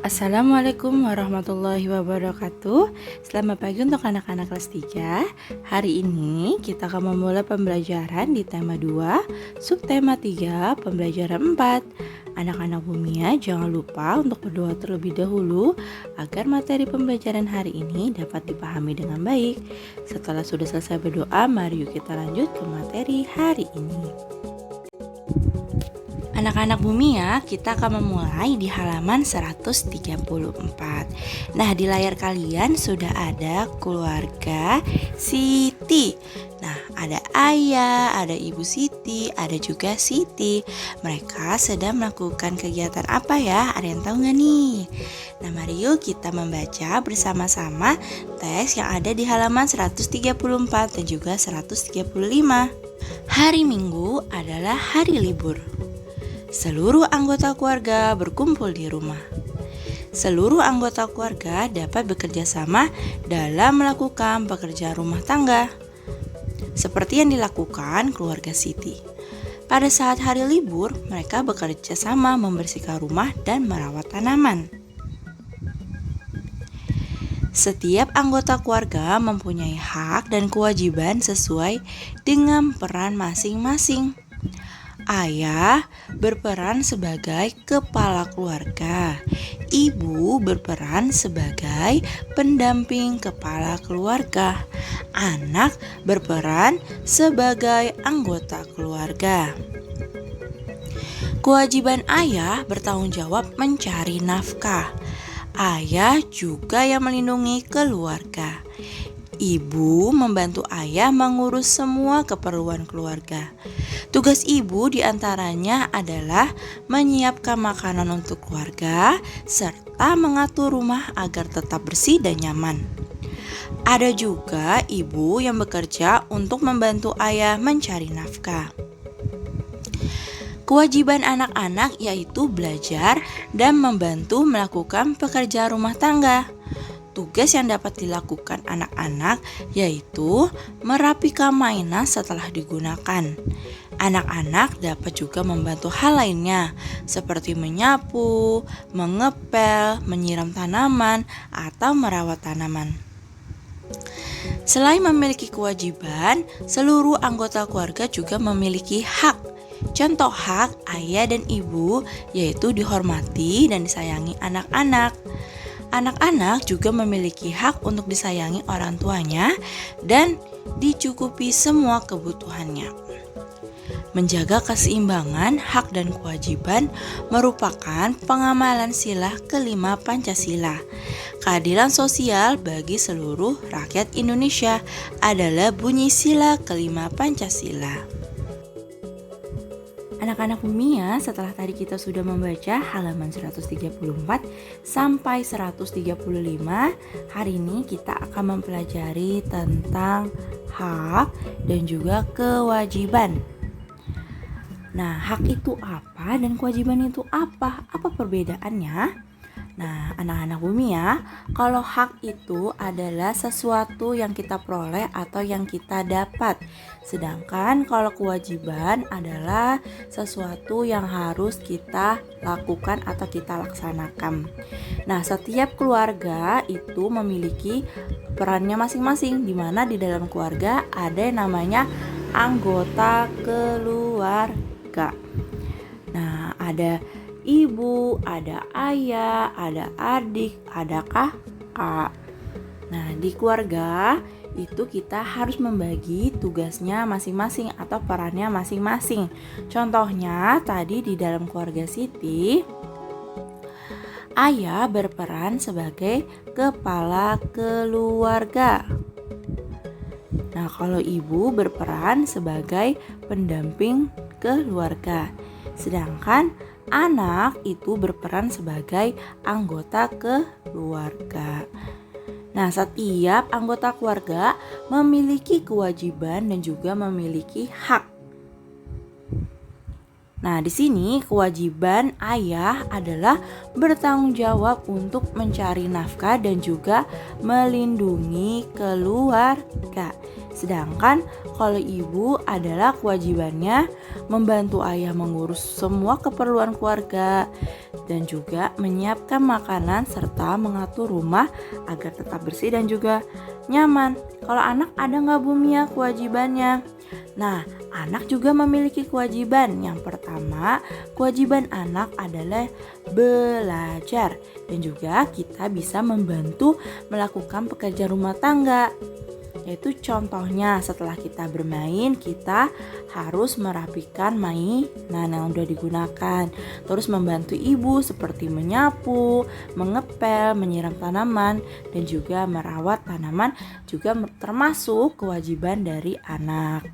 Assalamualaikum warahmatullahi wabarakatuh. Selamat pagi untuk anak-anak kelas 3. Hari ini kita akan memulai pembelajaran di tema 2, subtema 3, pembelajaran 4. Anak-anak Bumia, jangan lupa untuk berdoa terlebih dahulu agar materi pembelajaran hari ini dapat dipahami dengan baik. Setelah sudah selesai berdoa, mari yuk kita lanjut ke materi hari ini. Anak-anak Bumia, kita akan memulai di halaman 134. Nah, di layar kalian sudah ada keluarga Siti. Nah, ada ayah, ada ibu Siti, ada juga Siti. Mereka sedang melakukan kegiatan apa ya? Ada yang tahu nggak nih? Nah, mari yuk kita membaca bersama-sama teks yang ada di halaman 134 dan juga 135. Hari Minggu adalah hari libur. Seluruh anggota keluarga berkumpul di rumah. Seluruh anggota keluarga dapat bekerja sama dalam melakukan pekerjaan rumah tangga, seperti yang dilakukan keluarga Siti. Pada saat hari libur, mereka bekerja sama membersihkan rumah dan merawat tanaman. Setiap anggota keluarga mempunyai hak dan kewajiban sesuai dengan peran masing-masing. Ayah berperan sebagai kepala keluarga. Ibu berperan sebagai pendamping kepala keluarga. Anak berperan sebagai anggota keluarga. Kewajiban ayah bertanggung jawab mencari nafkah. Ayah juga yang melindungi keluarga. Ibu membantu ayah mengurus semua keperluan keluarga. Tugas ibu diantaranya adalah menyiapkan makanan untuk keluarga serta mengatur rumah agar tetap bersih dan nyaman. Ada juga ibu yang bekerja untuk membantu ayah mencari nafkah. Kewajiban anak-anak yaitu belajar dan membantu melakukan pekerjaan rumah tangga. Tugas yang dapat dilakukan anak-anak yaitu merapikan mainan setelah digunakan. Anak-anak dapat juga membantu hal lainnya seperti menyapu, mengepel, menyiram tanaman, atau merawat tanaman. Selain memiliki kewajiban, seluruh anggota keluarga juga memiliki hak. Contoh hak ayah dan ibu yaitu dihormati dan disayangi anak-anak. Anak-anak juga memiliki hak untuk disayangi orang tuanya dan dicukupi semua kebutuhannya. Menjaga keseimbangan hak dan kewajiban merupakan pengamalan sila kelima Pancasila. Keadilan sosial bagi seluruh rakyat Indonesia adalah bunyi sila kelima Pancasila. Anak-anak Bumia, setelah tadi kita sudah membaca halaman 134 sampai 135, hari ini kita akan mempelajari tentang hak dan juga kewajiban. Nah, hak itu apa dan kewajiban itu apa? Apa perbedaannya? Nah, anak-anak Bumia, kalau hak itu adalah sesuatu yang kita peroleh atau yang kita dapat. Sedangkan kalau kewajiban adalah sesuatu yang harus kita lakukan atau kita laksanakan. Nah, setiap keluarga itu memiliki perannya masing-masing, di mana di dalam keluarga ada yang namanya anggota keluarga. Nah, ada ibu, ada ayah, ada adik, ada kakak. Nah, di keluarga itu kita harus membagi tugasnya masing-masing atau perannya masing-masing. Contohnya tadi di dalam keluarga Siti, ayah berperan sebagai kepala keluarga. Nah, kalau ibu berperan sebagai pendamping keluarga. Sedangkan anak itu berperan sebagai anggota keluarga. Nah, setiap anggota keluarga memiliki kewajiban dan juga memiliki hak. Nah, di sini kewajiban ayah adalah bertanggung jawab untuk mencari nafkah dan juga melindungi keluarga. Sedangkan kalau ibu adalah kewajibannya membantu ayah mengurus semua keperluan keluarga dan juga menyiapkan makanan serta mengatur rumah agar tetap bersih dan juga nyaman. Kalau anak ada nggak Bu Mia kewajibannya? Nah, anak juga memiliki kewajiban. Yang pertama, kewajiban anak adalah belajar dan juga kita bisa membantu melakukan pekerjaan rumah tangga. Yaitu contohnya setelah kita bermain, kita harus merapikan mainan yang sudah digunakan. Terus membantu ibu seperti menyapu, mengepel, menyiram tanaman, dan juga merawat tanaman juga termasuk kewajiban dari anak.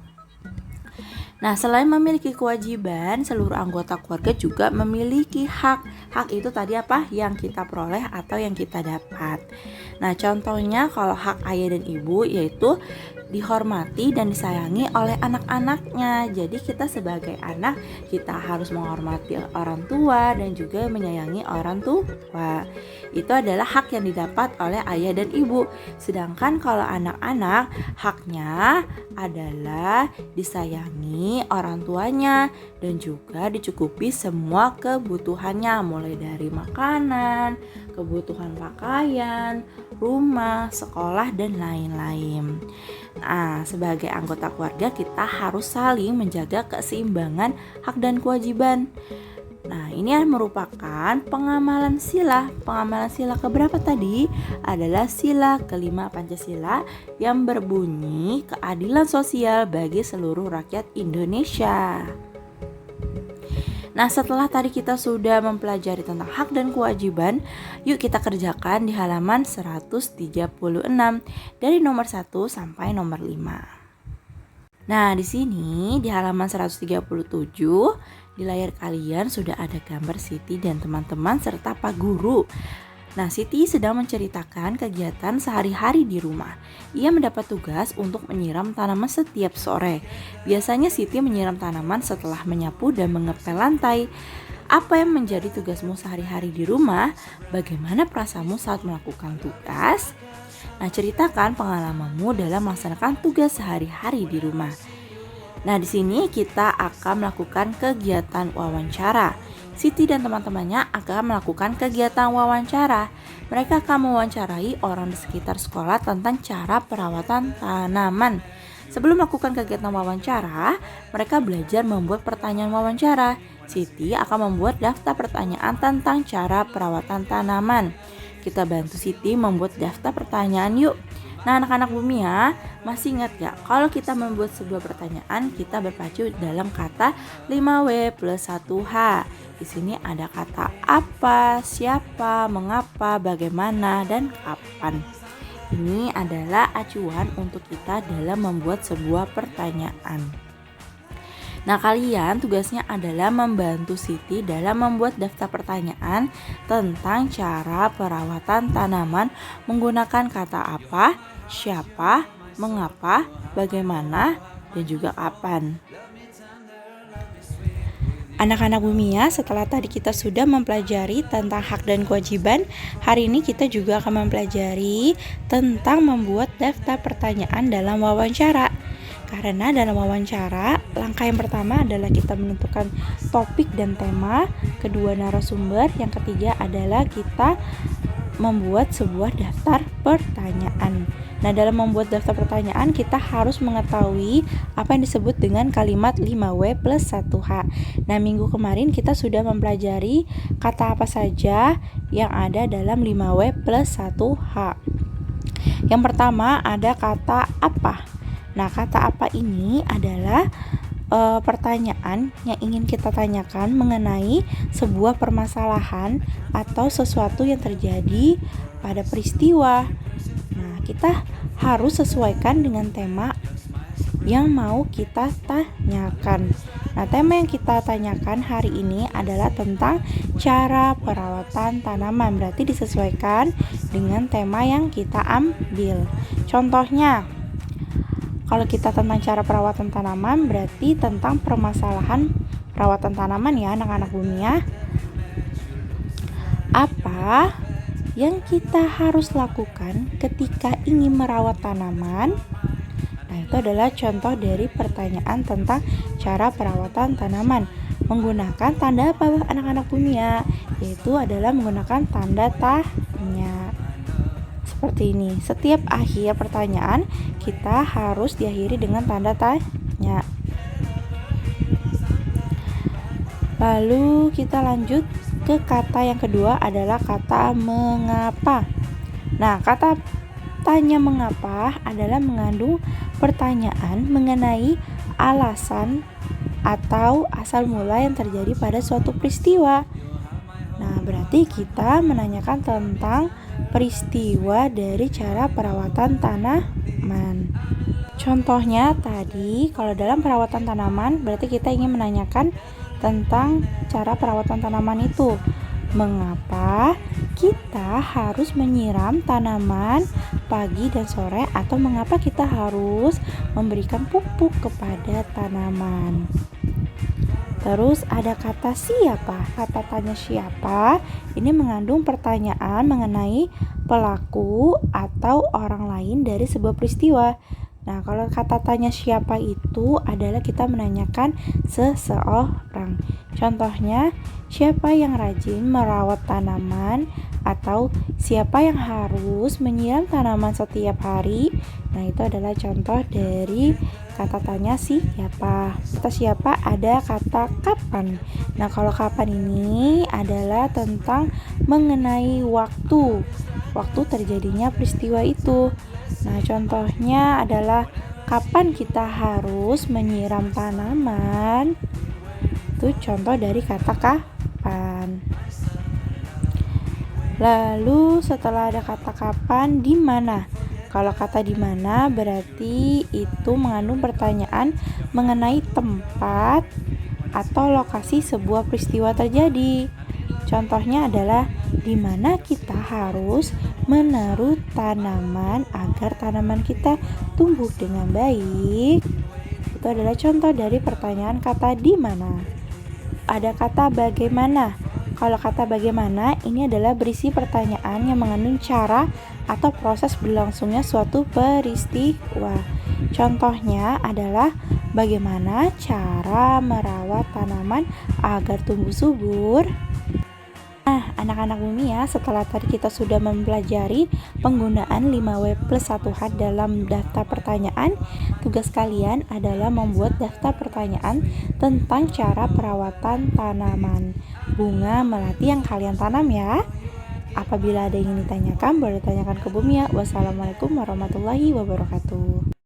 Nah, selain memiliki kewajiban, seluruh anggota keluarga juga memiliki hak. Hak itu tadi apa? Yang kita peroleh atau yang kita dapat. Nah, contohnya kalau hak ayah dan ibu yaitu dihormati dan disayangi oleh anak-anaknya. Jadi kita sebagai anak, kita harus menghormati orang tua dan juga menyayangi orang tua. Itu adalah hak yang didapat oleh ayah dan ibu. Sedangkan kalau anak-anak, haknya adalah disayangi orang tuanya dan juga dicukupi semua kebutuhannya, mulai dari makanan, kebutuhan pakaian, rumah, sekolah, dan lain-lain. Nah, sebagai anggota keluarga kita harus saling menjaga keseimbangan hak dan kewajiban. Nah, ini merupakan pengamalan sila. Pengamalan sila keberapa tadi? Adalah sila kelima Pancasila yang berbunyi keadilan sosial bagi seluruh rakyat Indonesia. Nah, setelah tadi kita sudah mempelajari tentang hak dan kewajiban, yuk kita kerjakan di halaman 136 dari nomor 1 sampai nomor 5. Nah, di sini di halaman 137 di layar kalian sudah ada gambar Siti dan teman-teman serta Pak Guru. Nah, Siti sedang menceritakan kegiatan sehari-hari di rumah. Ia mendapat tugas untuk menyiram tanaman setiap sore. Biasanya Siti menyiram tanaman setelah menyapu dan mengepel lantai. Apa yang menjadi tugasmu sehari-hari di rumah? Bagaimana perasaanmu saat melakukan tugas? Nah, ceritakan pengalamanmu dalam melaksanakan tugas sehari-hari di rumah. Nah, di sini kita akan melakukan kegiatan wawancara. Siti dan teman-temannya akan melakukan kegiatan wawancara. Mereka akan mewawancarai orang di sekitar sekolah tentang cara perawatan tanaman. Sebelum melakukan kegiatan wawancara, mereka belajar membuat pertanyaan wawancara. Siti akan membuat daftar pertanyaan tentang cara perawatan tanaman. Kita bantu Siti membuat daftar pertanyaan yuk. Nah, anak-anak Bumi ya, masih ingat gak kalau kita membuat sebuah pertanyaan kita berpacu dalam kata 5W plus 1H. Di sini ada kata apa, siapa, mengapa, bagaimana, dan kapan. Ini adalah acuan untuk kita dalam membuat sebuah pertanyaan. Nah, kalian tugasnya adalah membantu Siti dalam membuat daftar pertanyaan tentang cara perawatan tanaman menggunakan kata apa, siapa, mengapa, bagaimana, dan juga kapan. Anak-anak Bumi ya, setelah tadi kita sudah mempelajari tentang hak dan kewajiban, hari ini kita juga akan mempelajari tentang membuat daftar pertanyaan dalam wawancara. Karena dalam wawancara, langkah yang pertama adalah kita menentukan topik dan tema, kedua narasumber, yang ketiga adalah kita membuat sebuah daftar pertanyaan. Nah, dalam membuat daftar pertanyaan kita harus mengetahui apa yang disebut dengan kalimat 5W plus 1H. Nah, minggu kemarin kita sudah mempelajari kata apa saja yang ada dalam 5W plus 1H. Yang pertama ada kata apa. Nah, kata apa ini adalah pertanyaan yang ingin kita tanyakan mengenai sebuah permasalahan atau sesuatu yang terjadi pada peristiwa. Nah, kita harus sesuaikan dengan tema yang mau kita tanyakan. Nah, tema yang kita tanyakan hari ini adalah tentang cara perawatan tanaman. Berarti disesuaikan dengan tema yang kita ambil. Contohnya, kalau kita tentang cara perawatan tanaman berarti tentang permasalahan perawatan tanaman ya anak-anak bumi ya. Apa yang kita harus lakukan ketika ingin merawat tanaman? Nah, itu adalah contoh dari pertanyaan tentang cara perawatan tanaman. Menggunakan tanda apa anak-anak bumi ya? Yaitu adalah menggunakan tanda tanya. Seperti ini. Setiap akhir pertanyaan kita harus diakhiri dengan tanda tanya. Lalu kita lanjut ke kata yang kedua adalah kata mengapa. Nah, kata tanya mengapa adalah mengandung pertanyaan mengenai alasan atau asal mula yang terjadi pada suatu peristiwa. Nah, berarti kita menanyakan tentang peristiwa dari cara perawatan tanaman. Contohnya tadi, kalau dalam perawatan tanaman, berarti kita ingin menanyakan tentang cara perawatan tanaman itu. Mengapa kita harus menyiram tanaman pagi dan sore, atau mengapa kita harus memberikan pupuk kepada tanaman. Terus ada kata siapa. Kata tanya siapa ini mengandung pertanyaan mengenai pelaku atau orang lain dari sebuah peristiwa. Nah, kalau kata tanya siapa itu adalah kita menanyakan seseorang. Contohnya, siapa yang rajin merawat tanaman, atau siapa yang harus menyiram tanaman setiap hari. Nah, itu adalah contoh dari kata tanya siapa. Kata siapa ada kata kapan. Nah, kalau kapan ini adalah tentang mengenai waktu terjadinya peristiwa itu. Nah, contohnya adalah kapan kita harus menyiram tanaman. Itu contoh dari kata kapan. Lalu setelah ada kata kapan, di mana? Kalau kata di mana berarti itu mengandung pertanyaan mengenai tempat atau lokasi sebuah peristiwa terjadi. Contohnya adalah di mana kita harus menaruh tanaman agar tanaman kita tumbuh dengan baik. Itu adalah contoh dari pertanyaan kata di mana. Ada kata bagaimana. Kalau kata bagaimana ini adalah berisi pertanyaan yang mengandung cara atau proses berlangsungnya suatu peristiwa. Contohnya adalah bagaimana cara merawat tanaman agar tumbuh subur. Nah, anak-anak bumi ya, setelah tadi kita sudah mempelajari penggunaan 5W+1H dalam daftar pertanyaan, tugas kalian adalah membuat daftar pertanyaan tentang cara perawatan tanaman bunga melati yang kalian tanam ya. Apabila ada yang ingin ditanyakan, boleh tanyakan ke bumi ya. Wassalamualaikum warahmatullahi wabarakatuh.